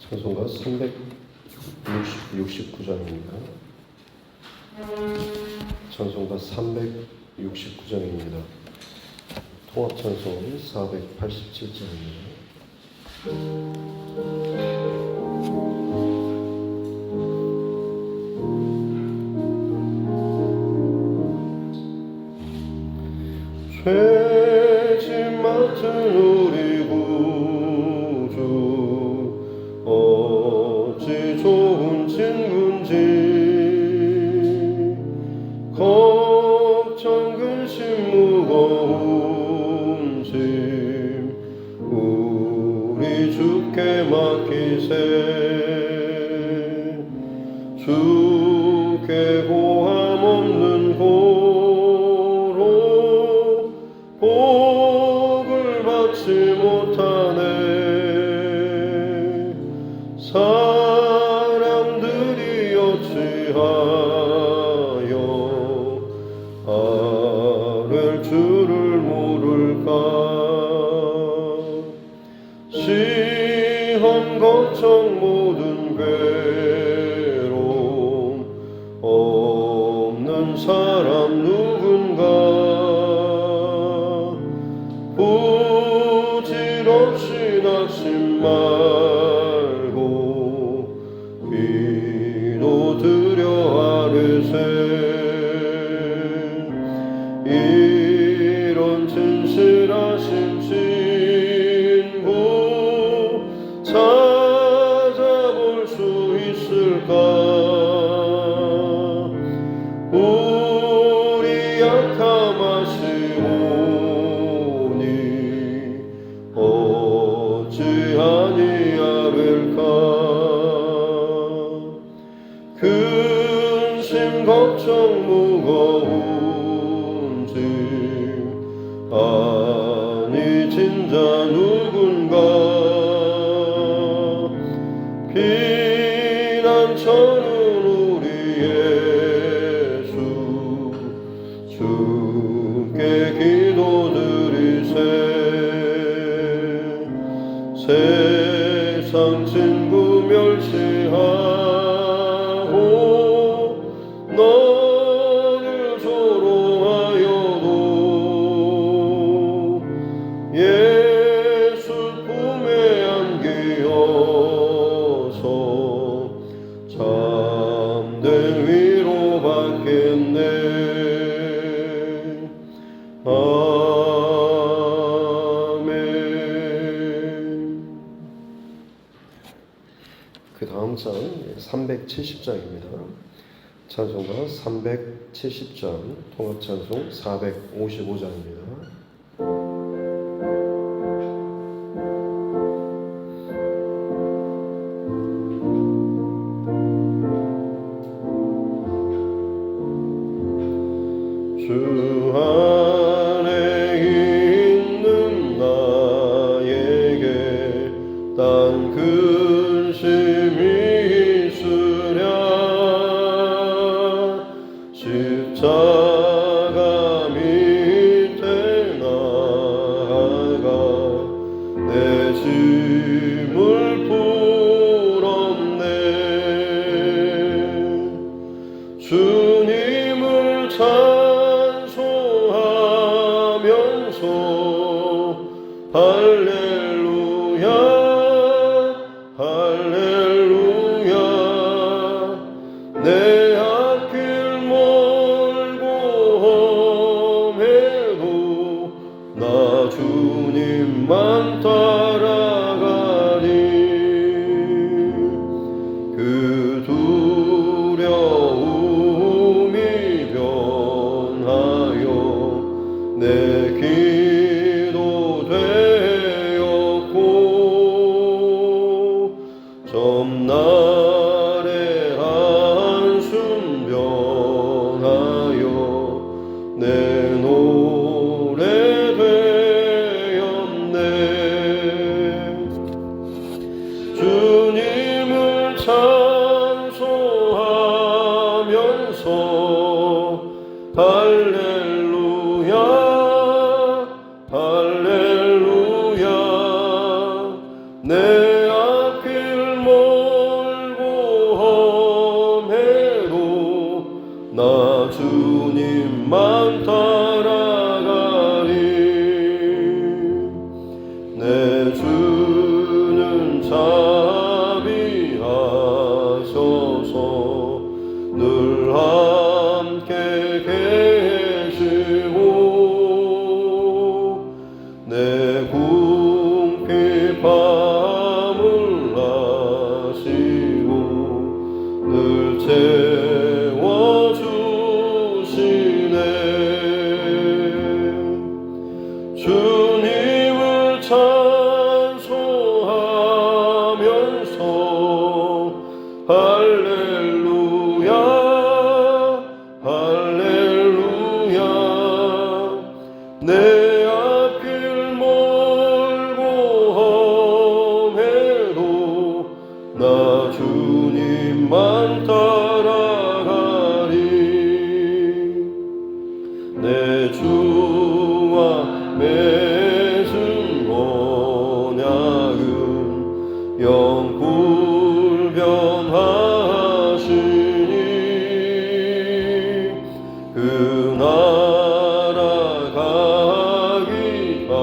찬송가 369장입니다. 찬송가 369장입니다. 통합찬송은 487장입니다. 죄짐 맡은 우리 구주 어찌 좋은 친구인지 걱정 근심 무거운 짐 우리 주께 맡기세 주께 고함 없는 복을 받지 못하네 사람들이 어찌하여 아랠 줄을 모를까 시험 걱정 모든 괴로움 없는 사람 누군가 부질없이 낙심 말고 기도드려 아뢰세 이런 진실하신 친구 찾아볼 수 있을까 우리 약함하시오니 어찌 아니하릴까 근심 걱정 무거운 짐 아니 진자 누군가 피난처는 우리 예수 주께 기도드리세 세상 친구 멸시하고 너를 조롱하여도 예수 품에 안기어서 참된 위로 받겠네 그 다음 장 370장입니다. 찬송가 370장 통합찬송 455장입니다. 주 안에 있는 나에게 딴 근심이 있으랴 십자가 밑에 나아가 내 짐을 풀었네 주님을 찬송하면서 할렐루야 할렐루야 내 앞길 멀고 험해도 나 주님만 따라가리 그 두려움이 변하여 내 기도 되었고 점날의 한숨 변하여 내 노래 되었네 주님을 찬송하면서 할렐루야 할렐루야 내 앞길 나 주님만 따라가리. 내 주와 맺은 언약은 영불변하시니 그 나라 가기까지는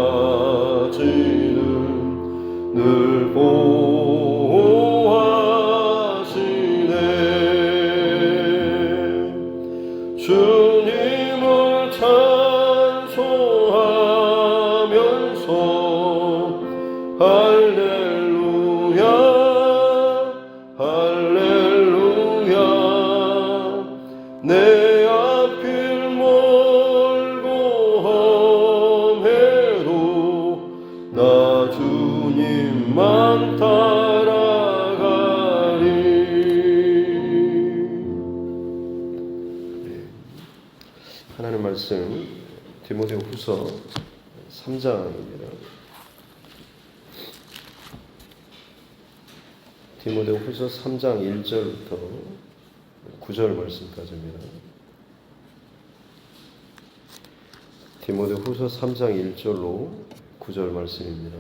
늘 보호하시네. 주님을 찬송하면서 할렐루야 할렐루야. 내 앞길 멀고 험해도 나 주님만 따라가리. 하나님 말씀 디모데후서 3장입니다. 디모데후서 3장 1절부터 9절 말씀까지입니다. 디모데후서 3장 1절로 9절 말씀입니다.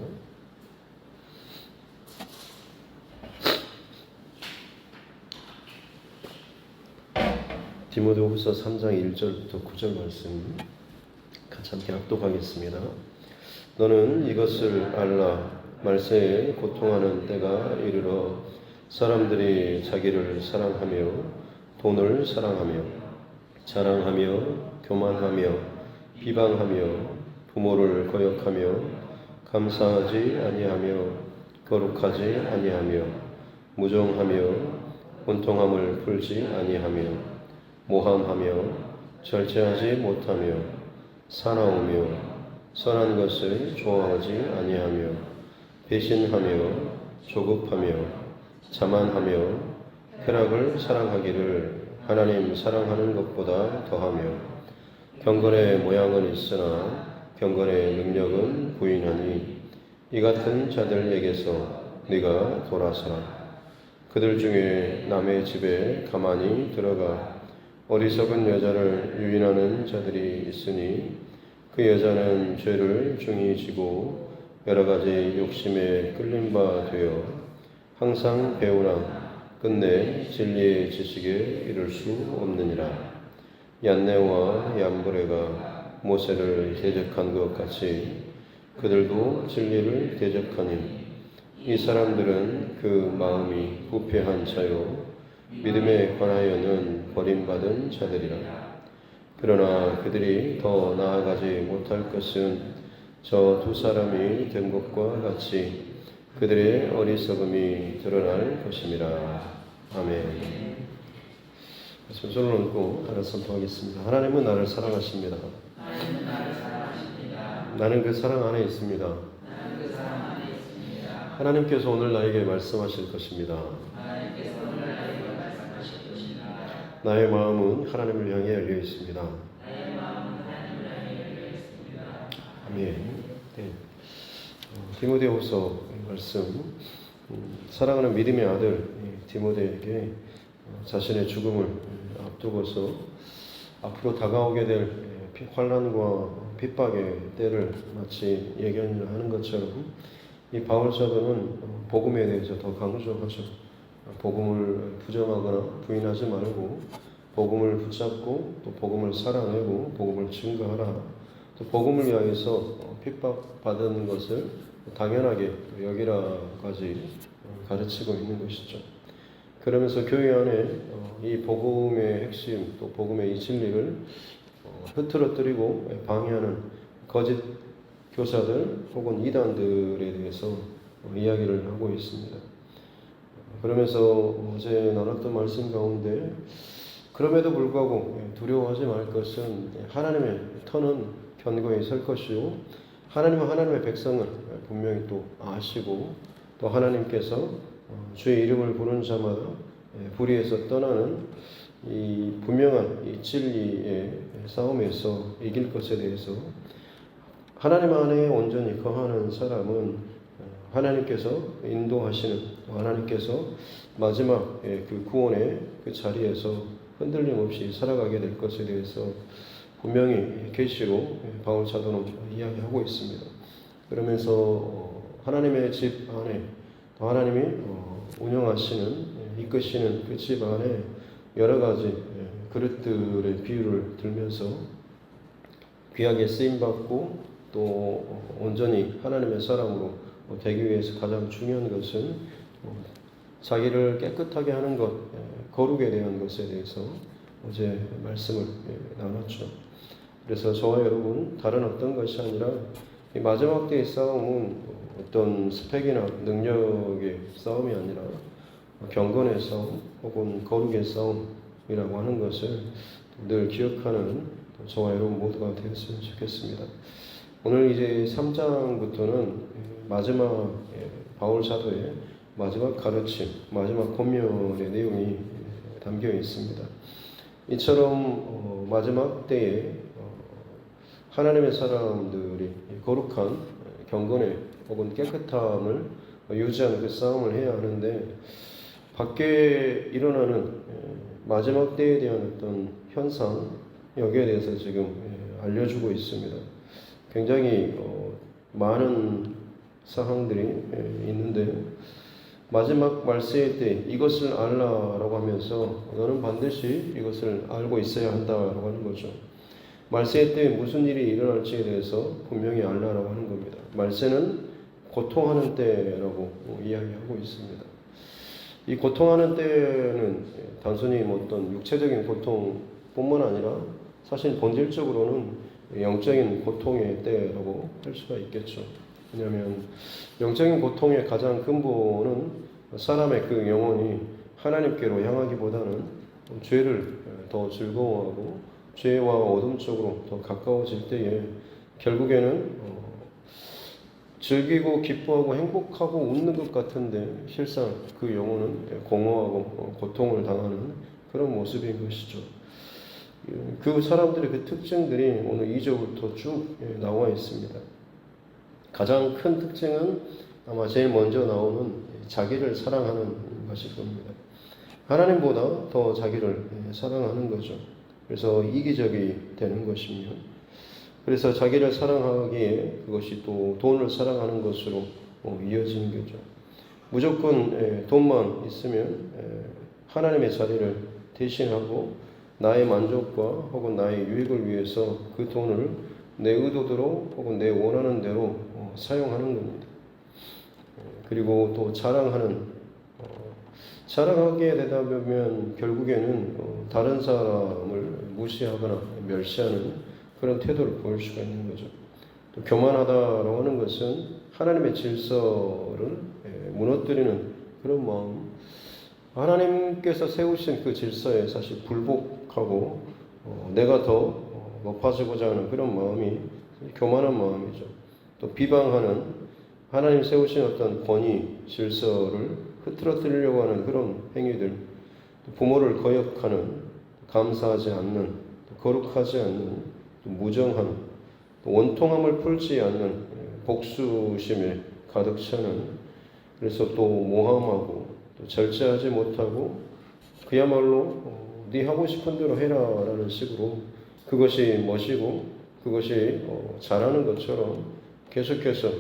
디모데후서 3장 1절부터 9절 말씀 같이 함께 합독하겠습니다. 너는 이것을 알라. 말세에 고통하는 때가 이르러 사람들이 자기를 사랑하며 돈을 사랑하며 자랑하며 교만하며 비방하며 부모를 거역하며 감사하지 아니하며 거룩하지 아니하며 무정하며 온통함을 풀지 아니하며 모함하며 절제하지 못하며 사나우며 선한 것을 좋아하지 아니하며 배신하며 조급하며 자만하며 쾌락을 사랑하기를 하나님 사랑하는 것보다 더하며 경건의 모양은 있으나 경건의 능력은 부인하니 이 같은 자들에게서 네가 돌아서라. 그들 중에 남의 집에 가만히 들어가 어리석은 여자를 유인하는 자들이 있으니 그 여자는 죄를 중히 지고 여러 가지 욕심에 끌린 바 되어 항상 배우나 끝내 진리의 지식에 이를 수 없느니라. 얀네와 얀브레가 모세를 대적한 것 같이 그들도 진리를 대적하니 이 사람들은 그 마음이 부패한 자요 믿음에 관하여는 버림받은 자들이라. 그러나 그들이 더 나아가지 못할 것은 저 두 사람이 된 것과 같이 그들의 어리석음이 드러날 것임이라. 아멘. 손을 얹고 나를 선포하겠습니다. 하나님은 나를 사랑하십니다. 나는 그 사랑 안에 있습니다. 하나님께서 오늘 나에게 말씀하실 것입니다. 나의 마음은 하나님을 향해 열려 있습니다. 아멘. 네. 디모데후서 말씀, 사랑하는 믿음의 아들 디모데에게 자신의 죽음을 앞두고서 앞으로 다가오게 될 환난과 핍박의 때를 마치 예견하는 것처럼 이 바울 사도는 복음에 대해서 더 강조하죠. 복음을 부정하거나 부인하지 말고 복음을 붙잡고 또 복음을 살아내고 복음을 증거하라. 또 복음을 위하여서 핍박받은 것을 당연하게 여기라까지 가르치고 있는 것이죠. 그러면서 교회 안에 이 복음의 핵심 또 복음의 이 진리를 흐트러뜨리고 방해하는 거짓 교사들 혹은 이단들에 대해서 이야기를 하고 있습니다. 그러면서 어제 나눴던 말씀 가운데 그럼에도 불구하고 두려워하지 말 것은 하나님의 터는 견고히 설 것이요 하나님은 하나님의 백성을 분명히 또 아시고 또 하나님께서 주의 이름을 부르는 자마다 불의에서 떠나는 이 분명한 이 진리의 싸움에서 이길 것에 대해서 하나님 안에 온전히 거하는 사람은 하나님께서 인도하시는, 하나님께서 마지막 그 구원의 그 자리에서 흔들림 없이 살아가게 될 것에 대해서 분명히 계시로 바울 사도는 이야기하고 있습니다. 그러면서 하나님의 집 안에, 하나님이 운영하시는, 이끄시는 그 집 안에 여러 가지 그릇들의 비유를 들면서 귀하게 쓰임받고 또 온전히 하나님의 사람으로 되기 위해서 가장 중요한 것은 자기를 깨끗하게 하는 것, 거룩에 대한 것에 대해서 어제 말씀을 나눴죠. 그래서 저와 여러분, 다른 어떤 것이 아니라 이 마지막 때의 싸움은 어떤 스펙이나 능력의 싸움이 아니라 경건의 싸움 혹은 거룩의 싸움이라고 하는 것을 늘 기억하는 저와 여러분 모두가 되었으면 좋겠습니다. 오늘 이제 3장부터는 마지막 바울 사도의 마지막 가르침, 마지막 권면의 내용이 담겨 있습니다. 이처럼 마지막 때에 하나님의 사람들이 거룩한 경건의 혹은 깨끗함을 유지하는 그 싸움을 해야 하는데 밖에 일어나는 마지막 때에 대한 어떤 현상, 여기에 대해서 지금 알려주고 있습니다. 굉장히 많은 사항들이 있는데 마지막 말세의 때 이것을 알라라고 하면서 너는 반드시 이것을 알고 있어야 한다라고 하는 거죠. 말세의 때 무슨 일이 일어날지에 대해서 분명히 알라라고 하는 겁니다. 말세는 고통하는 때라고 이야기하고 있습니다. 이 고통하는 때는 단순히 어떤 육체적인 고통뿐만 아니라 사실 본질적으로는 영적인 고통의 때라고 할 수가 있겠죠. 왜냐하면 영적인 고통의 가장 근본은 사람의 그 영혼이 하나님께로 향하기보다는 죄를 더 즐거워하고 죄와 어둠 쪽으로 더 가까워질 때에 결국에는 즐기고 기뻐하고 행복하고 웃는 것 같은데 실상 그 영혼은 공허하고 고통을 당하는 그런 모습인 것이죠. 그 사람들의 그 특징들이 오늘 2절부터 쭉 나와 있습니다. 가장 큰 특징은 아마 제일 먼저 나오는 자기를 사랑하는 것일 겁니다. 하나님보다 더 자기를 사랑하는 거죠. 그래서 이기적이 되는 것이며, 그래서 자기를 사랑하기에 그것이 또 돈을 사랑하는 것으로 이어지는 거죠. 무조건 돈만 있으면 하나님의 자리를 대신하고 나의 만족과 혹은 나의 유익을 위해서 그 돈을 내 의도대로 혹은 내 원하는 대로 사용하는 겁니다. 그리고 또 자랑하게 되다 보면 결국에는 다른 사람을 무시하거나 멸시하는 그런 태도를 보일 수가 있는 거죠. 또 교만하다라고 하는 것은 하나님의 질서를 무너뜨리는 그런 마음, 하나님께서 세우신 그 질서에 사실 불복하고 내가 더 높아지고자 하는 그런 마음이 교만한 마음이죠. 또 비방하는 하나님 세우신 어떤 권위, 질서를 흐트러뜨리려고 하는 그런 행위들, 부모를 거역하는, 감사하지 않는, 거룩하지 않는, 무정한, 원통함을 풀지 않는 복수심에 가득 차는, 그래서 또 모함하고 또 절제하지 못하고 그야말로 네 하고 싶은 대로 해라라는 식으로 그것이 멋이고 그것이 잘하는 것처럼 계속해서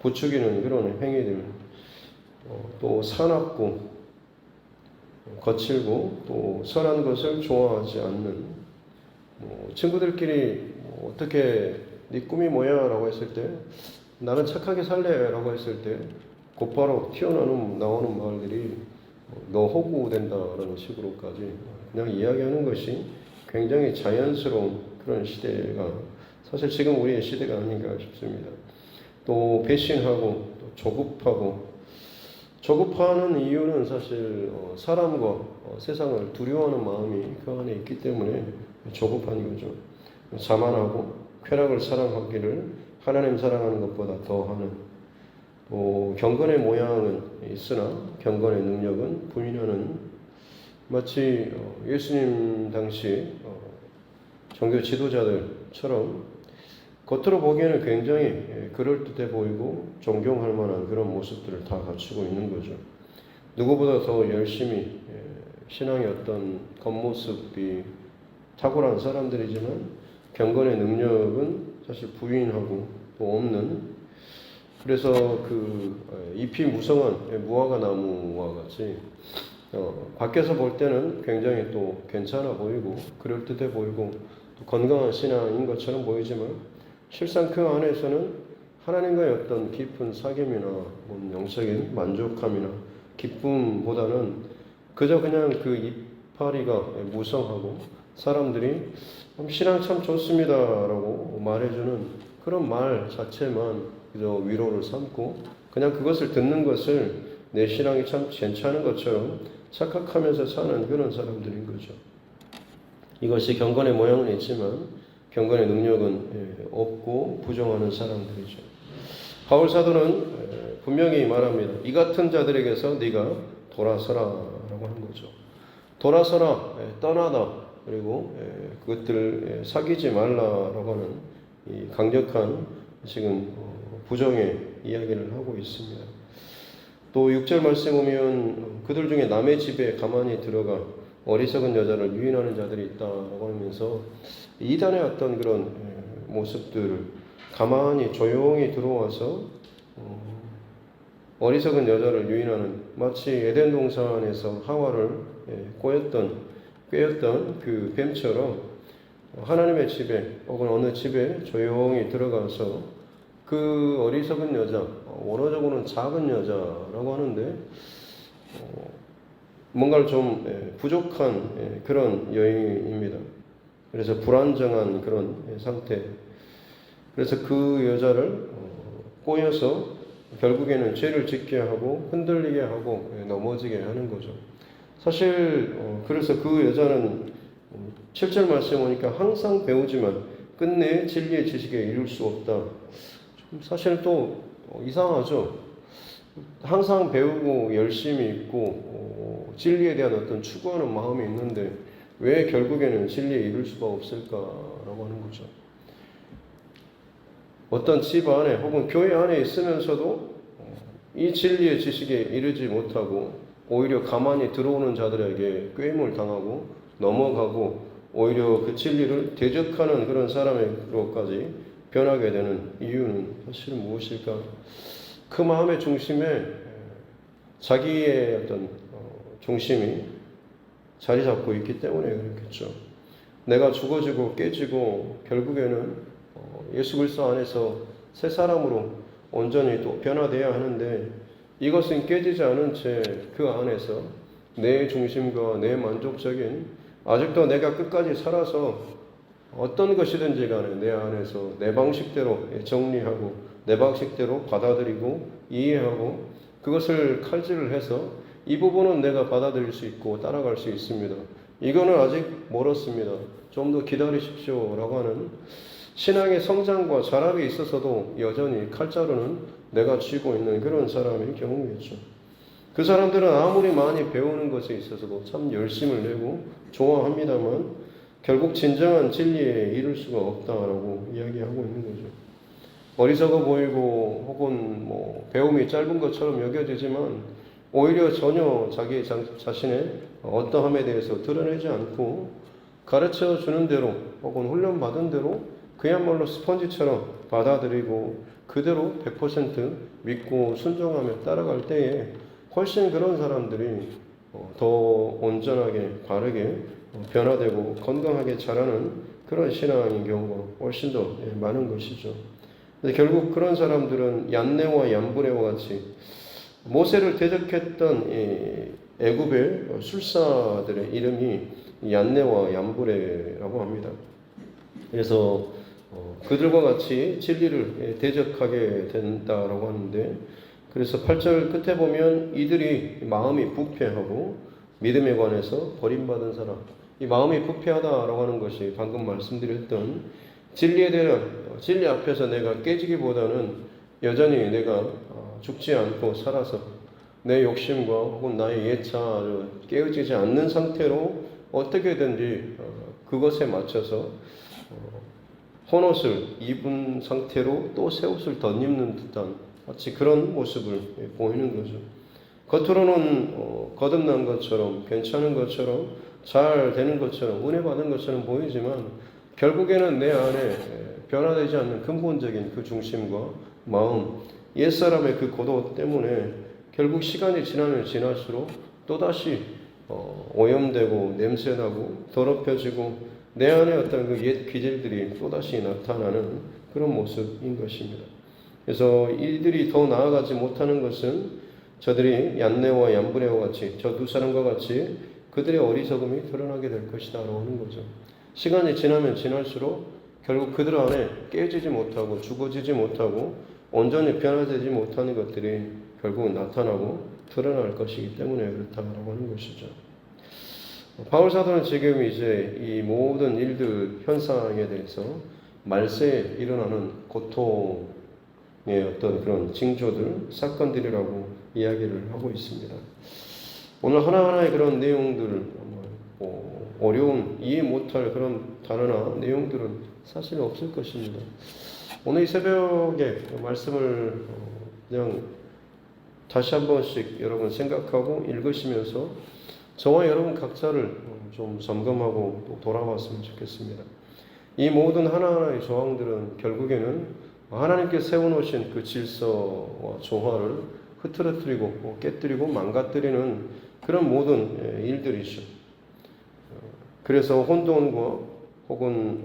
부추기는 그런 행위들, 또 사납고 거칠고 또 선한 것을 좋아하지 않는, 친구들끼리 어떻게 네 꿈이 뭐야? 라고 했을 때 나는 착하게 살래 라고 했을 때 곧바로 나오는 말들이 너 호구된다라는 식으로까지 그냥 이야기하는 것이 굉장히 자연스러운 그런 시대가 사실 지금 우리의 시대가 아닌가 싶습니다. 또 배신하고 또 조급하는 이유는 사실 사람과 세상을 두려워하는 마음이 그 안에 있기 때문에 조급한 거죠. 자만하고 쾌락을 사랑하기를 하나님 사랑하는 것보다 더하는, 또 경건의 모양은 있으나 경건의 능력은 부인하는, 마치 예수님 당시 종교 지도자들처럼 겉으로 보기에는 굉장히 그럴듯해 보이고 존경할 만한 그런 모습들을 다 갖추고 있는 거죠. 누구보다 더 열심히 신앙의 어떤 겉모습이 탁월한 사람들이지만 경건의 능력은 사실 부인하고 또 없는, 그래서 그 잎이 무성한 무화과 나무와 같이 밖에서 볼 때는 굉장히 또 괜찮아 보이고 그럴듯해 보이고 또 건강한 신앙인 것처럼 보이지만 실상 그 안에서는 하나님과의 어떤 깊은 사귐이나 영적인 만족함이나 기쁨보다는 그저 그냥 그 이파리가 무성하고 사람들이 신앙 참 좋습니다라고 말해주는 그런 말 자체만 그저 위로를 삼고 그냥 그것을 듣는 것을 내 신앙이 참 괜찮은 것처럼 착각하면서 사는 그런 사람들인 거죠. 이것이 경건의 모양은 있지만 경건의 능력은 없고 부정하는 사람들이죠. 바울 사도는 분명히 말합니다. 이 같은 자들에게서 네가 돌아서라라고 하는 거죠. 돌아서라, 떠나다, 그리고 그것들을 사귀지 말라라고 하는 이 강력한 지금 부정의 이야기를 하고 있습니다. 또 6절 말씀 보면 그들 중에 남의 집에 가만히 들어가 어리석은 여자를 유인하는 자들이 있다라고 하면서 이단의 어떤 그런 모습들을 가만히 조용히 들어와서 어리석은 여자를 유인하는, 마치 에덴 동산에서 하와를 꿰었던 그 뱀처럼 하나님의 집에 혹은 어느 집에 조용히 들어가서 그 어리석은 여자, 원어적으로는 작은 여자라고 하는데 뭔가를 좀 부족한 그런 여인입니다. 그래서 불안정한 그런 상태. 그래서 그 여자를 꼬여서 결국에는 죄를 짓게 하고 흔들리게 하고 넘어지게 하는 거죠. 사실 그래서 그 여자는 7절 말씀 보니까 항상 배우지만 끝내 진리의 지식에 이룰 수 없다. 사실 또 이상하죠. 항상 배우고 열심히 있고 진리에 대한 어떤 추구하는 마음이 있는데 왜 결국에는 진리에 이룰 수가 없을까라고 하는 거죠. 어떤 집 안에 혹은 교회 안에 있으면서도 이 진리의 지식에 이르지 못하고 오히려 가만히 들어오는 자들에게 꾀임을 당하고 넘어가고 오히려 그 진리를 대적하는 그런 사람으로까지 변하게 되는 이유는 사실 무엇일까? 그 마음의 중심에 자기의 어떤 중심이 자리 잡고 있기 때문에 그렇겠죠. 내가 죽어지고 깨지고 결국에는 예수 그리스도 안에서 새 사람으로 온전히 또 변화되어야 하는데 이것은 깨지지 않은 채 그 안에서 내 중심과 내 만족적인, 아직도 내가 끝까지 살아서 어떤 것이든지 간에 내 안에서 내 방식대로 정리하고 내 방식대로 받아들이고 이해하고 그것을 칼질을 해서 이 부분은 내가 받아들일 수 있고 따라갈 수 있습니다. 이거는 아직 멀었습니다. 좀 더 기다리십시오 라고 하는 신앙의 성장과 자랍에 있어서도 여전히 칼자루는 내가 쥐고 있는 그런 사람의 경우겠죠. 그 사람들은 아무리 많이 배우는 것에 있어서도 참 열심을 내고 좋아합니다만 결국 진정한 진리에 이룰 수가 없다라고 이야기하고 있는 거죠. 어리석어 보이고 혹은 배움이 짧은 것처럼 여겨지지만 오히려 전혀 자기 자신의 어떠함에 대해서 드러내지 않고 가르쳐 주는 대로 혹은 훈련 받은 대로 그야말로 스펀지처럼 받아들이고 그대로 100% 믿고 순종하며 따라갈 때에 훨씬 그런 사람들이 더 온전하게 바르게 변화되고 건강하게 자라는 그런 신앙인 경우가 훨씬 더 많은 것이죠. 결국 그런 사람들은 얀네와 얀브레와 같이 모세를 대적했던 애굽의 술사들의 이름이 얀네와 얀브레라고 합니다. 그래서 그들과 같이 진리를 대적하게 된다라고 하는데, 그래서 8절 끝에 보면 이들이 마음이 부패하고 믿음에 관해서 버림받은 사람, 이 마음이 부패하다라고 하는 것이 방금 말씀드렸던 진리에 대한, 진리 앞에서 내가 깨지기보다는 여전히 내가 죽지 않고 살아서 내 욕심과 혹은 나의 예차를 깨어지지 않는 상태로 어떻게든지 그것에 맞춰서 헌옷을 입은 상태로 또 새 옷을 덧입는 듯한 마치 그런 모습을 보이는 거죠. 겉으로는 거듭난 것처럼 괜찮은 것처럼 잘 되는 것처럼 은혜 받은 것처럼 보이지만 결국에는 내 안에 변화되지 않는 근본적인 그 중심과 마음, 옛사람의 그 고도 때문에 결국 시간이 지나면 지날수록 또다시 오염되고 냄새나고 더럽혀지고 내 안에 어떤 그 옛 기질들이 또다시 나타나는 그런 모습인 것입니다. 그래서 이들이 더 나아가지 못하는 것은 저들이 얀네와 얀브레와 같이 저 두 사람과 같이 그들의 어리석음이 드러나게 될 것이다 라고 하는 거죠. 시간이 지나면 지날수록 결국 그들 안에 깨지지 못하고 죽어지지 못하고 온전히 변화되지 못하는 것들이 결국 나타나고 드러날 것이기 때문에 그렇다고 하는 것이죠. 바울 사도는 지금 이제 이 모든 일들 현상에 대해서 말세에 일어나는 고통의 어떤 그런 징조들, 사건들이라고 이야기를 하고 있습니다. 오늘 하나하나의 그런 내용들을 어려운 이해 못할 그런 단어나 내용들은 사실 없을 것입니다. 오늘 이 새벽에 말씀을 그냥 다시 한 번씩 여러분 생각하고 읽으시면서 저와 여러분 각자를 좀 점검하고 또 돌아봤으면 좋겠습니다. 이 모든 하나하나의 조항들은 결국에는 하나님께 세워놓으신 그 질서와 조화를 흐트러뜨리고 깨뜨리고 망가뜨리는 그런 모든 일들이죠. 그래서 혼돈과 혹은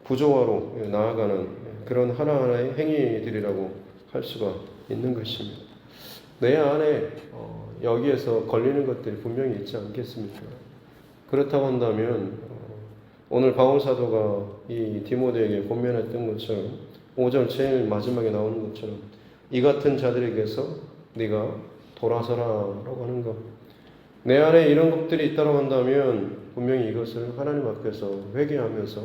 부조화로 나아가는 그런 하나하나의 행위들이라고 할 수가 있는 것입니다. 내 안에 여기에서 걸리는 것들이 분명히 있지 않겠습니까? 그렇다고 한다면 오늘 바울 사도가 이 디모데에게 권면했던 것처럼 5절 제일 마지막에 나오는 것처럼 이 같은 자들에게서 네가 돌아서라라고 하는 것. 내 안에 이런 것들이 있다고 한다면 분명히 이것을 하나님 앞에서 회개하면서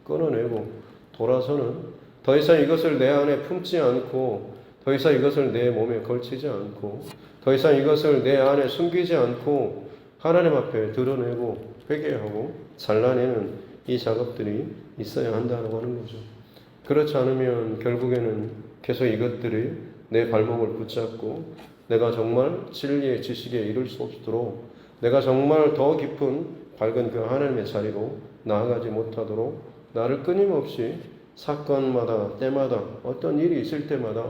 끊어내고 돌아서는 더 이상 이것을 내 안에 품지 않고 더 이상 이것을 내 몸에 걸치지 않고 더 이상 이것을 내 안에 숨기지 않고 하나님 앞에 드러내고 회개하고 잘라내는 이 작업들이 있어야 한다고 하는 거죠. 그렇지 않으면 결국에는 계속 이것들이 내 발목을 붙잡고 내가 정말 진리의 지식에 이를 수 없도록 내가 정말 더 깊은 밝은 그 하나님의 자리로 나아가지 못하도록 나를 끊임없이 사건마다 때마다 어떤 일이 있을 때마다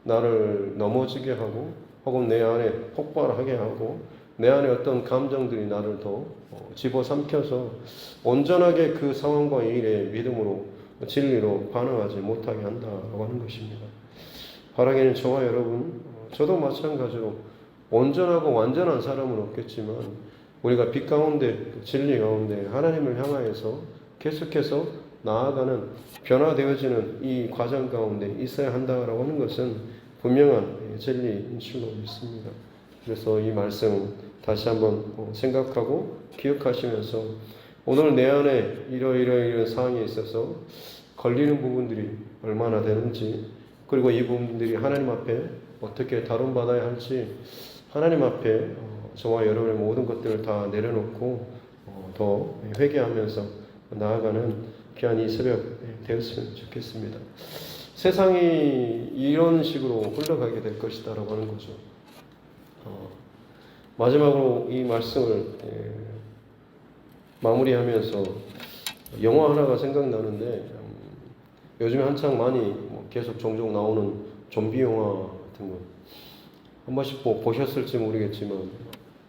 나를 넘어지게 하고 혹은 내 안에 폭발하게 하고 내 안에 어떤 감정들이 나를 더 집어삼켜서 온전하게 그 상황과 일에 믿음으로 진리로 반응하지 못하게 한다고 하는 것입니다. 바라기는 저와 여러분, 저도 마찬가지로 온전하고 완전한 사람은 없겠지만 우리가 빛 가운데 진리 가운데 하나님을 향하여서 계속해서 나아가는 변화되어지는 이 과정 가운데 있어야 한다라고 하는 것은 분명한 진리인 줄로 믿습니다. 그래서 이 말씀 다시 한번 생각하고 기억하시면서 오늘 내 안에 이런 상황에 있어서 걸리는 부분들이 얼마나 되는지 그리고 이 부분들이 하나님 앞에 어떻게 다룬받아야 할지 하나님 앞에 저와 여러분의 모든 것들을 다 내려놓고 더 회개하면서 나아가는 귀한 이 새벽 되었으면 좋겠습니다. 세상이 이런 식으로 흘러가게 될 것이다라고 하는 거죠. 마지막으로 이 말씀을 마무리하면서 영화 하나가 생각나는데 요즘에 한창 많이 계속 종종 나오는 좀비 영화 같은 거 한 번씩 보셨을지 모르겠지만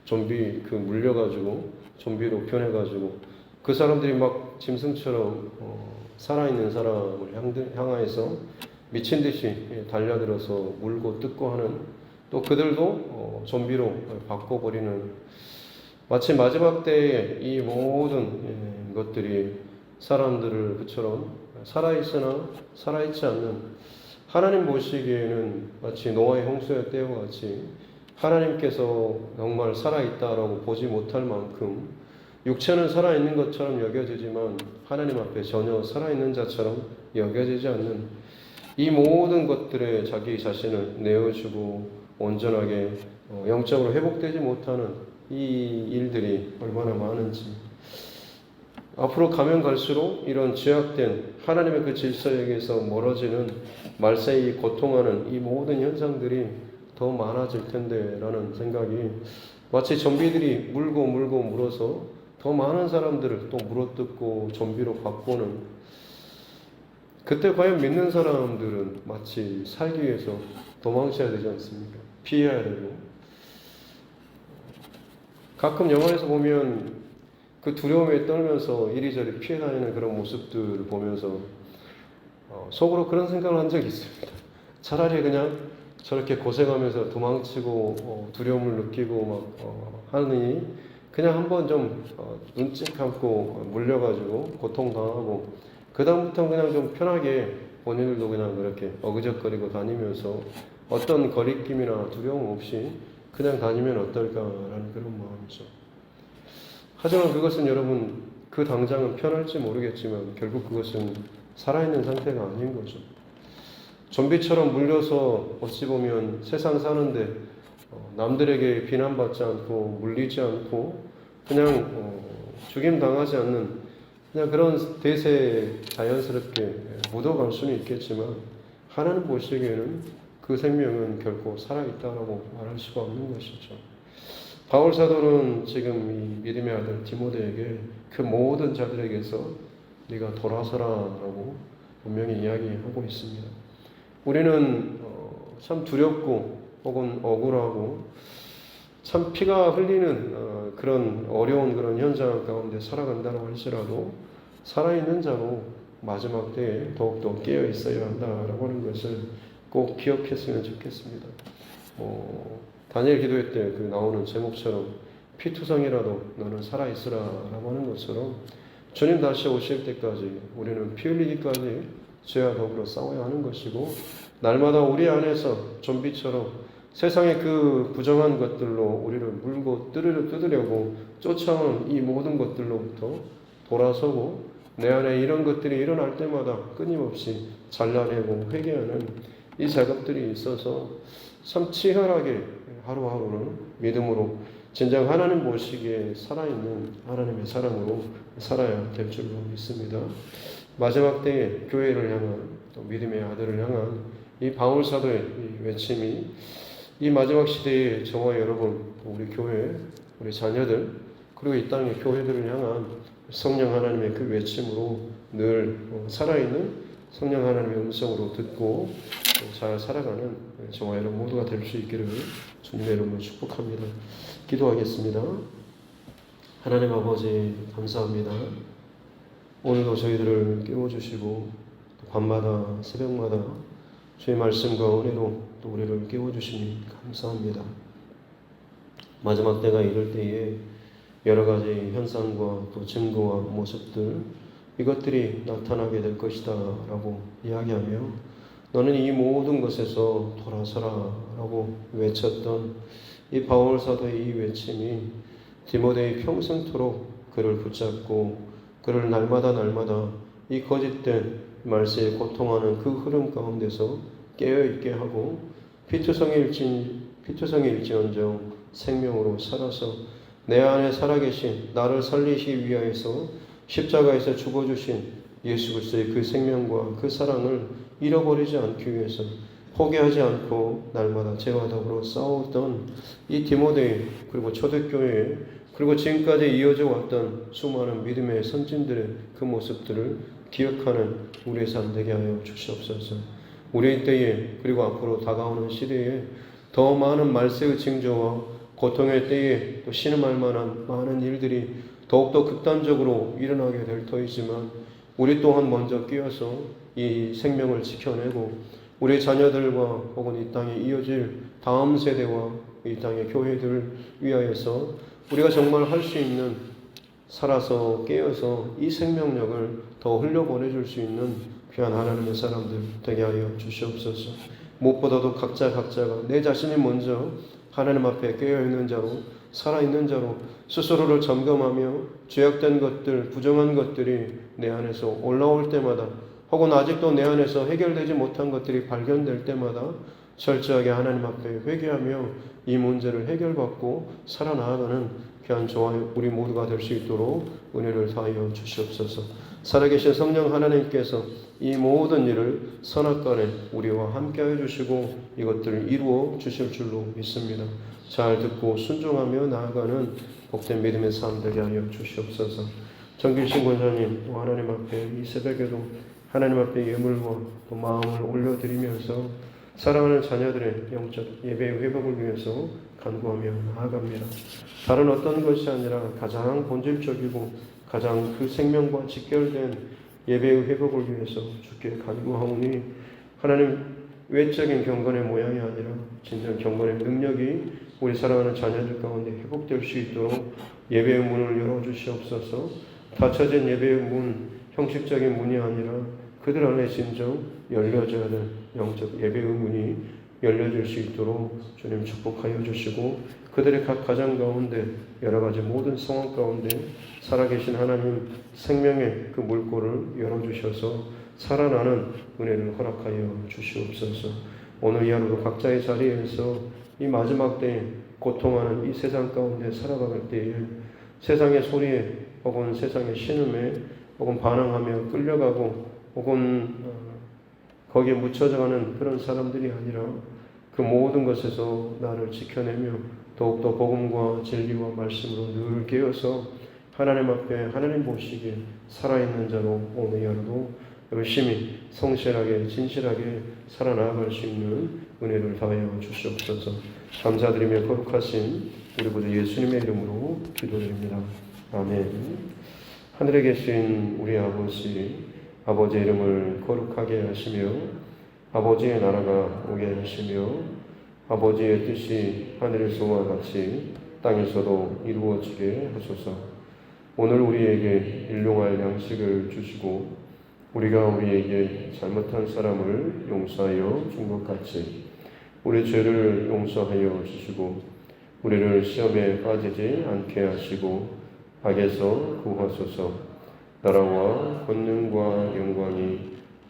좀비 그 물려가지고 좀비로 변해가지고 그 사람들이 막 짐승처럼 살아있는 사람을 향하여서 미친 듯이 달려들어서 물고 뜯고 하는 또 그들도 좀비로 바꿔버리는 마치 마지막 때에 이 모든 것들이 사람들을 그처럼 살아있으나 살아있지 않는 하나님 보시기에는 마치 노아의 홍수의 때와 같이 하나님께서 정말 살아있다라고 보지 못할 만큼 육체는 살아있는 것처럼 여겨지지만 하나님 앞에 전혀 살아있는 자처럼 여겨지지 않는 이 모든 것들에 자기 자신을 내어주고 온전하게 영적으로 회복되지 못하는 이 일들이 얼마나 많은지 앞으로 가면 갈수록 이런 죄악된 하나님의 그 질서에게서 멀어지는 말세에 고통하는 이 모든 현상들이 더 많아질 텐데 라는 생각이, 마치 좀비들이 물고 물어서 더 많은 사람들을 또 물어뜯고 좀비로 바꾸는, 그때 과연 믿는 사람들은 마치 살기 위해서 도망쳐야 되지 않습니까? 피해야 되고. 가끔 영화에서 보면 그 두려움에 떨면서 이리저리 피해 다니는 그런 모습들을 보면서 속으로 그런 생각을 한 적이 있습니다. 차라리 그냥 저렇게 고생하면서 도망치고 두려움을 느끼고 막 하느니 그냥 한번 좀 눈치 감고 물려가지고 고통당하고 그 다음부터는 그냥 좀 편하게 본인들도 그냥 그렇게 어그적거리고 다니면서 어떤 거리낌이나 두려움 없이 그냥 다니면 어떨까라는 그런 마음이죠. 하지만 그것은 여러분, 그 당장은 편할지 모르겠지만 결국 그것은 살아있는 상태가 아닌 거죠. 좀비처럼 물려서 어찌 보면 세상 사는데 남들에게 비난받지 않고 물리지 않고 그냥 죽임당하지 않는 그냥 그런 대세에 자연스럽게 묻어갈 수는 있겠지만, 하나님 보시기에는 그 생명은 결코 살아있다라고 말할 수가 없는 것이죠. 바울 사도는 지금 이 믿음의 아들 디모데에게 그 모든 자들에게서 네가 돌아서라라고 분명히 이야기하고 있습니다. 우리는 참 두렵고 혹은 억울하고 참 피가 흘리는 그런 어려운 그런 현상 가운데 살아간다고 할지라도 살아있는 자로 마지막 때에 더욱더 깨어 있어야 한다라고 하는 것을 꼭 기억했으면 좋겠습니다. 다니엘 기도회 때 그 나오는 제목처럼 피투성이라도 너는 살아있으라라고 하는 것처럼 주님 다시 오실 때까지 우리는 피 흘리기까지 죄와 더불어 싸워야 하는 것이고, 날마다 우리 안에서 좀비처럼 세상의 그 부정한 것들로 우리를 물고 뜯으려고 쫓아오는 이 모든 것들로부터 돌아서고, 내 안에 이런 것들이 일어날 때마다 끊임없이 잘라내고 회개하는 이 작업들이 있어서 참 치열하게 하루하루는 믿음으로 진정 하나님 보시기에 살아있는 하나님의 사랑으로 살아야 될 줄로 믿습니다. 마지막 때에 교회를 향한, 또 믿음의 아들을 향한 이 바울 사도의 이 외침이 이 마지막 시대에 저와 여러분, 우리 교회, 우리 자녀들, 그리고 이 땅의 교회들을 향한 성령 하나님의 그 외침으로 늘 살아있는 성령 하나님의 음성으로 듣고 잘 살아가는 저와 여러분 모두가 될 수 있기를 주님의 이름으로 축복합니다. 기도하겠습니다. 하나님 아버지 감사합니다. 오늘도 저희들을 깨워주시고 밤마다 새벽마다 주의 말씀과 은혜로 또 우리를 깨워주시니 감사합니다. 마지막 때가 이럴 때에 여러 가지 현상과 또 증거와 모습들, 이것들이 나타나게 될 것이다 라고 이야기하며, 너는 이 모든 것에서 돌아서라 라고 외쳤던 이 바울 사도의 이 외침이 디모데의 평생토록 그를 붙잡고 그를 날마다 이 거짓된 말세에 고통하는 그 흐름 가운데서 깨어있게 하고, 피투성일지언정 생명으로 살아서 내 안에 살아계신 나를 살리시기 위하여서 십자가에서 죽어주신 예수 그리스도의 그 생명과 그 사랑을 잃어버리지 않기 위해서 포기하지 않고 날마다 죄와 더불어 싸우던 이 디모데, 그리고 초대교회, 그리고 지금까지 이어져 왔던 수많은 믿음의 선진들의 그 모습들을 기억하는 우리의 삶 되게 하여 주시옵소서. 우리의 때에, 그리고 앞으로 다가오는 시대에 더 많은 말세의 징조와 고통의 때에 또 신음할 만한 많은 일들이 더욱더 극단적으로 일어나게 될 터이지만, 우리 또한 먼저 끼어서 이 생명을 지켜내고 우리 자녀들과 혹은 이 땅에 이어질 다음 세대와 이 땅의 교회들을 위하여서 우리가 정말 할 수 있는, 살아서 깨어서 이 생명력을 더 흘려보내줄 수 있는 귀한 하나님의 사람들 되게 하여 주시옵소서. 무엇보다도 각자가 내 자신이 먼저 하나님 앞에 깨어있는 자로, 살아있는 자로 스스로를 점검하며 죄악된 것들, 부정한 것들이 내 안에서 올라올 때마다, 혹은 아직도 내 안에서 해결되지 못한 것들이 발견될 때마다 철저하게 하나님 앞에 회개하며 이 문제를 해결받고 살아나가는 귀한 저와 우리 모두가 될 수 있도록 은혜를 다하여 주시옵소서. 살아계신 성령 하나님께서 이 모든 일을 선악간에 우리와 함께하여 주시고 이것들을 이루어 주실 줄로 믿습니다. 잘 듣고 순종하며 나아가는 복된 믿음의 삶 되게 하여 주시옵소서. 정길신 권사님, 또 하나님 앞에 이 새벽에도 하나님 앞에 예물과 또 마음을 올려드리면서 사랑하는 자녀들의 영적 예배의 회복을 위해서 간구하며 나아갑니다. 다른 어떤 것이 아니라 가장 본질적이고 가장 그 생명과 직결된 예배의 회복을 위해서 주께 간구하오니 하나님 외적인 경건의 모양이 아니라 진정 경건의 능력이 우리 사랑하는 자녀들 가운데 회복될 수 있도록 예배의 문을 열어주시옵소서. 닫혀진 예배의 문, 형식적인 문이 아니라 그들 안에 진정 열려져야 될 영적 예배의 문이 열려질 수 있도록 주님 축복하여 주시고 그들의 각 가정 가운데 여러 가지 모든 상황 가운데 살아계신 하나님 생명의 그 물꼬를 열어주셔서 살아나는 은혜를 허락하여 주시옵소서. 오늘 이 하루도 각자의 자리에서 이 마지막 때에 고통하는 이 세상 가운데 살아갈 때에 세상의 소리에 혹은 세상의 신음에 혹은 반항하며 끌려가고 혹은 거기에 묻혀져가는 그런 사람들이 아니라 그 모든 것에서 나를 지켜내며 더욱더 복음과 진리와 말씀으로 늘 깨어서 하나님 앞에 하나님 보시기에 살아있는 자로 오늘 하루도 열심히 성실하게 진실하게 살아나갈 수 있는 은혜를 다하여 주시옵소서. 감사드리며 거룩하신 우리 구주 예수님의 이름으로 기도드립니다. 아멘. 하늘에 계신 우리 아버지의 이름을 거룩하게 하시며 아버지의 나라가 오게 하시며 아버지의 뜻이 하늘에서와 같이 땅에서도 이루어지게 하소서. 오늘 우리에게 일용할 양식을 주시고 우리가 우리에게 잘못한 사람을 용서하여 준 것 같이 우리 죄를 용서하여 주시고 우리를 시험에 빠지지 않게 하시고 악에서 구하소서. 나라와 권능과 영광이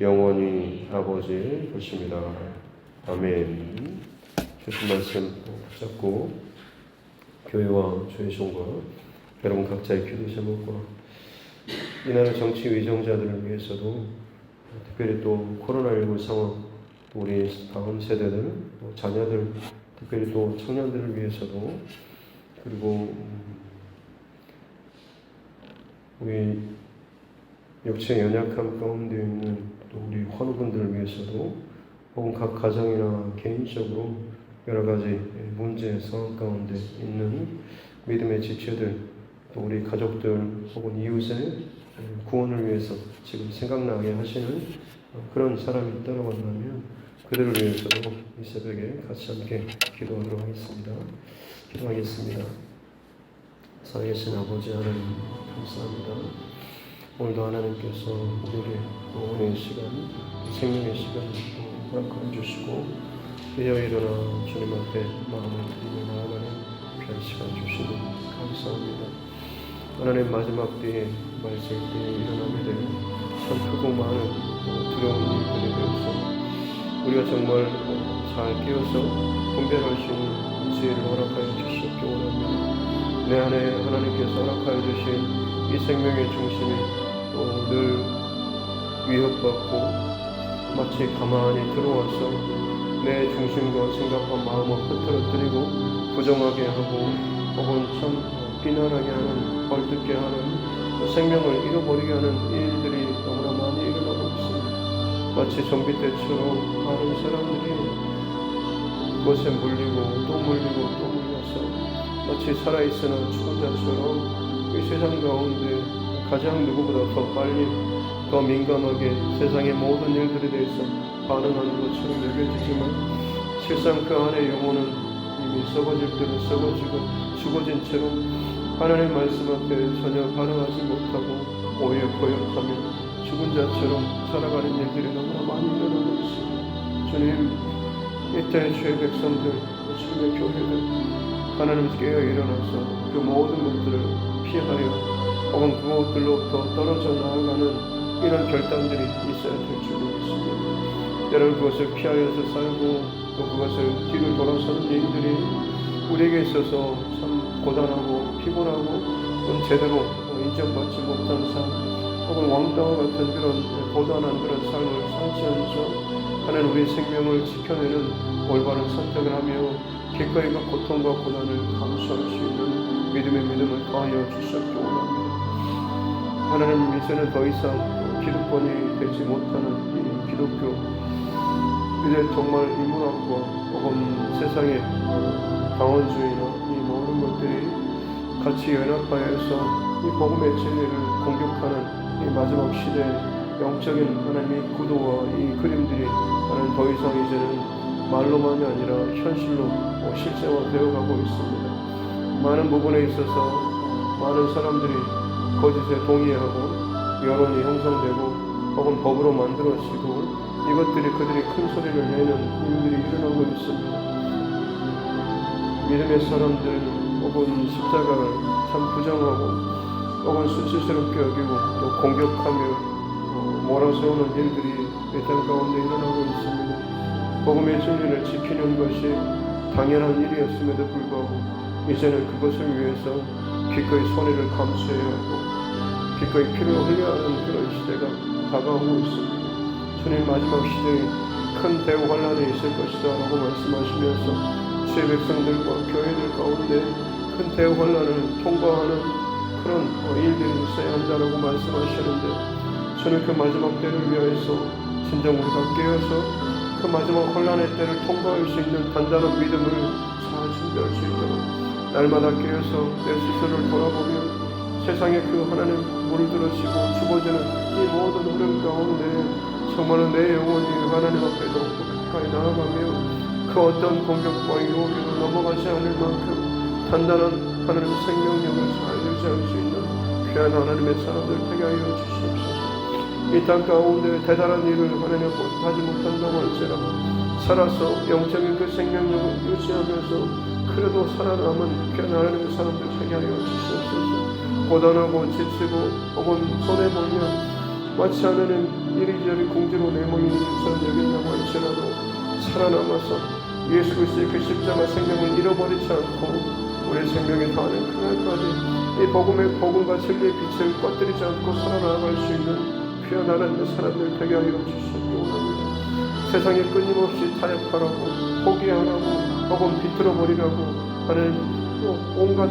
영원히 아버지의 것입니다. 아멘. 주신 말씀 붙잡고 교회와 조회종과 여러분 각자의 기도 제목과 이 나라 정치 의정자들을 위해서도 특별히 또 코로나19 상황, 또 우리 다음 세대들, 또 자녀들, 특별히 또 청년들을 위해서도 그리고 우리 육체 연약함 가운데 있는 또 우리 환우분들을 위해서도 혹은 각 가정이나 개인적으로 여러 가지 문제 상황 가운데 있는 믿음의 지체들 또 우리 가족들 혹은 이웃의 구원을 위해서 지금 생각나게 하시는 그런 사람이 있다고 한다면 그들을 위해서도 이 새벽에 같이 함께 기도하도록 하겠습니다. 기도하겠습니다. 살아계신 아버지 하나님 감사합니다. 오늘도 하나님께서 우리에게 오늘의 시간, 생명의 시간을 허락하여 주시고 깨어 일어나 주님 앞에 마음을 드리며 나아가는 귀한 시간 주시니 감사합니다. 하나님 마지막 때에 말씀 때에 일어나게 되는 참 크고 많은 두려운 일들에 대해서 우리가 정말 잘 깨어서 분별할 수 있는 지혜를 허락하여 주시옵기 원합니다. 내 안에 하나님께서 허락하여 주신 이 생명의 중심이 또 늘 위협받고 마치 가만히 들어와서 내 중심과 생각과 마음을 흐트러뜨리고 부정하게 하고 혹은 참 비난하게 하는, 벌뜯게 하는, 생명을 잃어버리게 하는 일들이 너무나 많이 일어나고 있습니다. 마치 좀비 때처럼 많은 사람들이 그것에 물리고 또 물리고 또 물려서 마치 살아있으나 죽은 자처럼 이 세상 가운데 가장 누구보다 더 빨리 더 민감하게 세상의 모든 일들에 대해서 반응하는 것처럼 여겨지지만 실상 그 안에 영혼은 이미 썩어질 대로 썩어지고 죽어진 채로 하나님의 말씀 앞에 전혀 반응하지 못하고 오히려 거역하며 죽은 자처럼 살아가는 일들이 너무나 많이 일어나고 있습니다. 주님, 이때 주의 백성들, 주님의 교회들 하나님 깨어 일어나서 그 모든 것들을 피하여 혹은 그것들로부터 떨어져 나아가는 이런 결단들이 있어야 될 줄 믿습니다. 여러분 그것을 피하여서 살고 또 그것을 뒤를 돌아서는 일들이 우리에게 있어서 참 고단하고 피곤하고 또 제대로 인정받지 못한 삶 혹은 왕따와 같은 그런 고단한 그런 삶을 살지 않으면서 하나님 우리 생명을 지켜내는 올바른 선택을 하며 기꺼이 그 고통과 고난을 감수할 수 있는 믿음을 더하여 주셨기 원합니다. 하나님 이제는 더 이상 기득권이 되지 못하는 이 기독교 이제 정말 이 문화과 혹은 세상의 당원주의나 이 모든 것들이 같이 연합하여서 이 복음의 진리를 공격하는 이 마지막 시대의 영적인 하나님의 구도와 이 그림들이 하나님 더 이상 이제는 말로만이 아니라 현실로 실제화되어 가고 있습니다. 많은 부분에 있어서 많은 사람들이 거짓에 동의하고 여론이 형성되고 혹은 법으로 만들어지고 이것들이 그들이 큰 소리를 내는 일들이 일어나고 있습니다. 믿음의 사람들 혹은 십자가를 참 부정하고 혹은 수치스럽게 여기고 또 공격하며 몰아세우는 일들이 이 땅 가운데 일어나고 있습니다. 복음의 진리를 지키는 것이 당연한 일이었음에도 불구하고 이제는 그것을 위해서 기꺼이 손해를 감수해야 하고 기꺼이 피를 흘려야 하는 그런 시대가 다가오고 있습니다. 주님 마지막 시대에 큰 대환란이 있을 것이다 라고 말씀하시면서 주의 백성들과 교회들 가운데 큰 대환란을 통과하는 그런 일들이 있어야 한다라고 말씀하시는데 주는 그 마지막 때를 위하여서 진정 우리가 깨어서 그 마지막 환란의 때를 통과할 수 있는 단단한 믿음을 잘 준비할 수 있도록 날마다 깨어서 내 스스로를 돌아보며 세상에 그 하나님 물들어지고 죽어지는 이 모든 흐름 가운데 정말로 내 영혼이 하나님 앞에 더욱더 가까이 나아가며 그 어떤 공격과 유혹으로 넘어가지 않을 만큼 단단한 하나님 생명력을 잘 유지할 수 있는 귀한 하나님의 사람들 되게 하여 주시옵소서. 이 땅 가운데 대단한 일을 하나님 앞에 하지 못한다고 할지라도 살아서 영적인 그 생명력을 유지하면서 그래도 살아남은 귀한 하나님의 사람들 되게 하여 주시옵소서. 고단하고 지치고 혹은 손해보며 마치 않으는 이리저리 공지로 내모이는 일처럼 여긴다고 할지라도 살아남아서 예수 그리스도의 그 십자가 생명을 잃어버리지 않고 우리 생명에 다하는 그날까지 이 복음과 진리의 빛을 꺼뜨리지 않고 살아나갈 수 있는 귀한 하나님의 사람들 되게 하여 주시기 원합니다. 세상에 끊임없이 타협하라고 포기하라고 혹은 비틀어버리라고 하는 온갖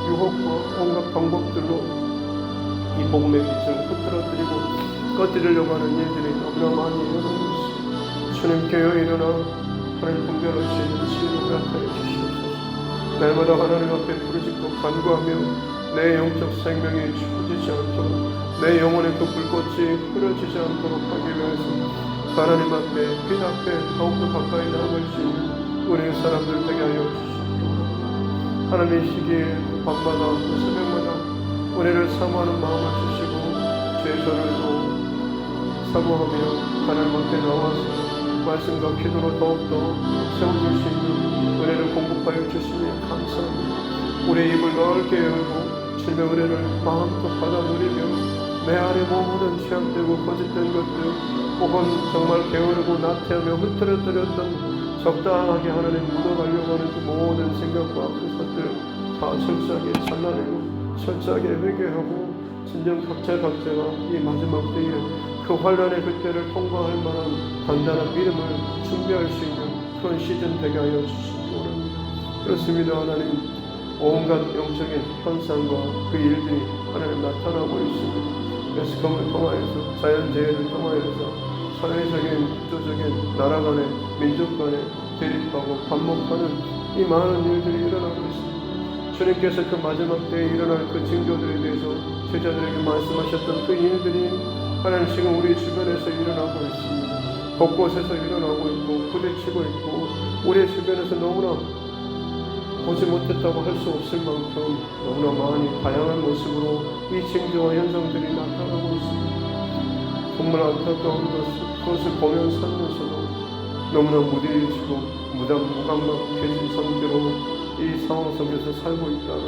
유혹과 온갖 방법들로 이 복음의 빛을 흐트러뜨리고 꺼뜨리려고 하는 일들이 너무나 많이 일어나고 있습니다. 주님 교회에 일어나 하나님 분별할 수 있는 지혜를 허락하여 주시옵소서. 날마다 하나님 앞에 부르짖고 간구하며 내 영적 생명이 죽어지지 않도록 내 영혼의 그 불꽃이 흐려지지 않도록 하기 위해서 하나님 앞에 빛 앞에 더욱더 가까이 나아갈 수 있는 우리의 사람들 되게 하여 주시옵소서. 하나님의 시기에 밤마다 새벽마다 우리를 사모하는 마음을 주시고 죄전을도 사모하며 하나님 앞에 나와서 말씀과 기도로 더욱더 세워줄 수 있는 은혜를 공급하여 주시니 감사합니다. 우리의 입을 넓게 열고 주님의 은혜를 마음껏 받아 누리며 내 안에 모든 취약되고 거짓된 것들 혹은 정말 게으르고 나태하며 흐트러뜨렸던 적당하게 하나님 묻어가려고 하는 그 모든 생각과 그 것들 다 철저하게 잘라내고 철저하게 회개하고 진정 각자가 이 마지막 때에 그 환란의 그때를 통과할 만한 단단한 믿음을 준비할 수 있는 그런 시즌 되게 하여 주시기 원합니다. 그렇습니다. 하나님 온갖 영적인 현상과 그 일들이 하나님 나타나고 있습니다. 매스컴을 통하여서 자연재해를 통하여서 사회적인 구조적인 나라 간의 민족 간의 대립하고 반목하는 이 많은 일들이 일어나고 있습니다. 주님께서 그 마지막 때에 일어날 그 징조들에 대해서 제자들에게 말씀하셨던 그 일들이 하나님 지금 우리 주변에서 일어나고 있습니다. 곳곳에서 일어나고 있고 부딪히고 있고 우리 주변에서 너무나 보지 못했다고 할 수 없을 만큼 너무나 많이 다양한 모습으로 이 징조와 현상들이 나타나고 있습니다. 정말 안타까운 그것을 보며 살면서도 너무나 무뎌지고 무감막해진 상태로 이 상황 속에서 살고 있다는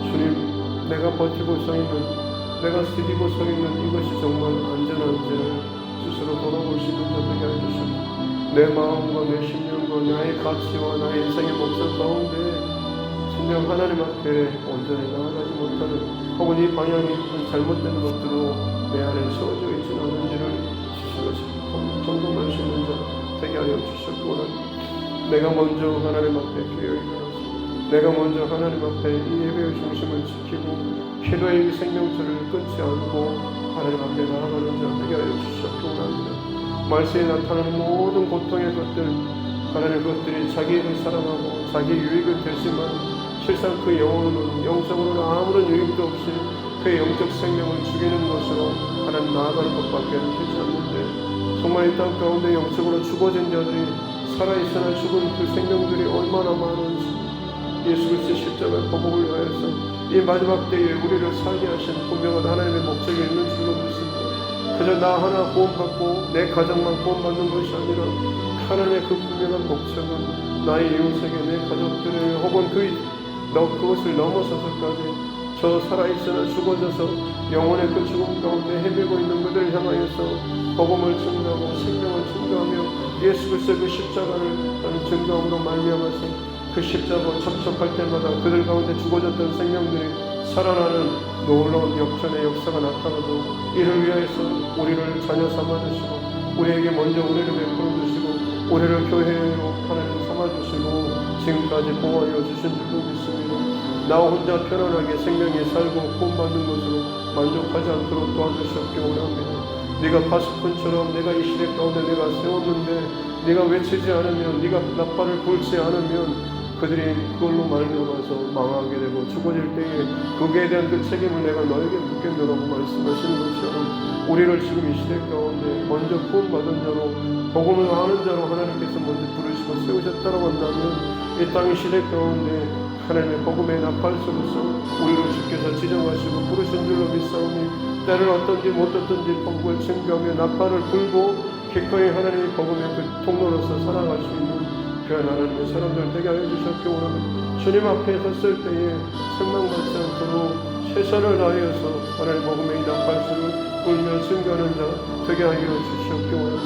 주님, 내가 버티고 서 있는, 내가 스디고 서 있는 이것이 정말 안전한지를 스스로 돌아볼 수 있는 자 되게 해주십시오. 내 마음과 내 심령과 나의 가치와 나의 인생의 목적 가운데 진정 하나님 앞에 온전히 나아가지 못하는 혹은 이 방향이 잘못된 것들로 내 안에 세워져 있지는 않은지를 스스로 점검할 수 있는 자 되게 하여 주셨기 원합니다. 내가 먼저 하나님 앞에 깨어있어서 내가 먼저 하나님 앞에 이 예배의 중심을 지키고 기도의 이 생명줄을 끊지 않고 하나님 앞에 나아가는 자 되게 하여 주셨기 원합니다. 말씀에 나타나는 모든 고통의 것들 하나님 그것들이 자기를 사랑하고 자기 유익을 되지만 실상 그 영혼은 영적으로는 아무런 유익도 없이 그의 영적 생명을 죽이는 것으로 하나님 나아가는 것밖에 되지 않는데 정말 이 땅 가운데 영적으로 죽어진 자들이 살아있으나 죽은 그 생명들이 얼마나 많은지 예수 그리스도의 십자가의 복음을 위하여서 이 마지막 때에 우리를 살게 하신 분명한 하나님의 목적이 있는 줄로 믿습니다. 그저 나 하나 구원받고 내 가정만 구원받는 것이 아니라 하나님의 그 분명한 목적은 나의 이웃에게 내 가족들을 혹은 그것을 넘어서서까지 저 살아있으나 죽어져서 영혼의 그 죽음 가운데 헤매고 있는 그들을 향하여서 복음을 증거하고 생명을 증거하며 예수 그리스도의 그 십자가를 증거함으로 말미암아서 그 십자가 접촉할 때마다 그들 가운데 죽어졌던 생명들이 살아나는 놀라운 역전의 역사가 나타나도 이를 위해서 우리를 자녀 삼아주시고 우리에게 먼저 우리를 베풀어 주시고 우리를 교회로 하나님 삼아주시고 지금까지 보호하여 주신 줄로 믿습니다. 나 혼자 편안하게 생명이 살고 구원받는 것으로 만족하지 않도록 도와주셨기 원합니다. 네가 파수꾼처럼 내가 이 시대 가운데 내가 세웠는데 네가 외치지 않으면 네가 나팔을 불지 않으면 그들이 그걸로 말미암아서 망하게 되고 죽어질 때에 그에 대한 그 책임을 내가 너에게 묻겠노라고 말씀하시는 것처럼 우리를 지금 이 시대 가운데 먼저 구원받은 자로 복음을 아는 자로 하나님께서 먼저 부르시고 세우셨다고 한다면 이 땅의 시대 가운데 하나님의 복음의 나팔 속에서 우리를 주께서 지정하시고 부르신 줄로 믿사오니 때를 어떤지 못어떤지 복음을 증거하며 나팔을 불고 기꺼이 하나님의 복음의 그 통로로서 살아갈 수 있는 귀한 하나님의 사람들 되게 하여 주셨기 원합니다. 주님 앞에 섰을 때에 생망받지 않도록 최선을 다하여서 하나님의 복음의 이 나팔수를 불며 증거하는 자 되게 하여 주셨기 원합니다.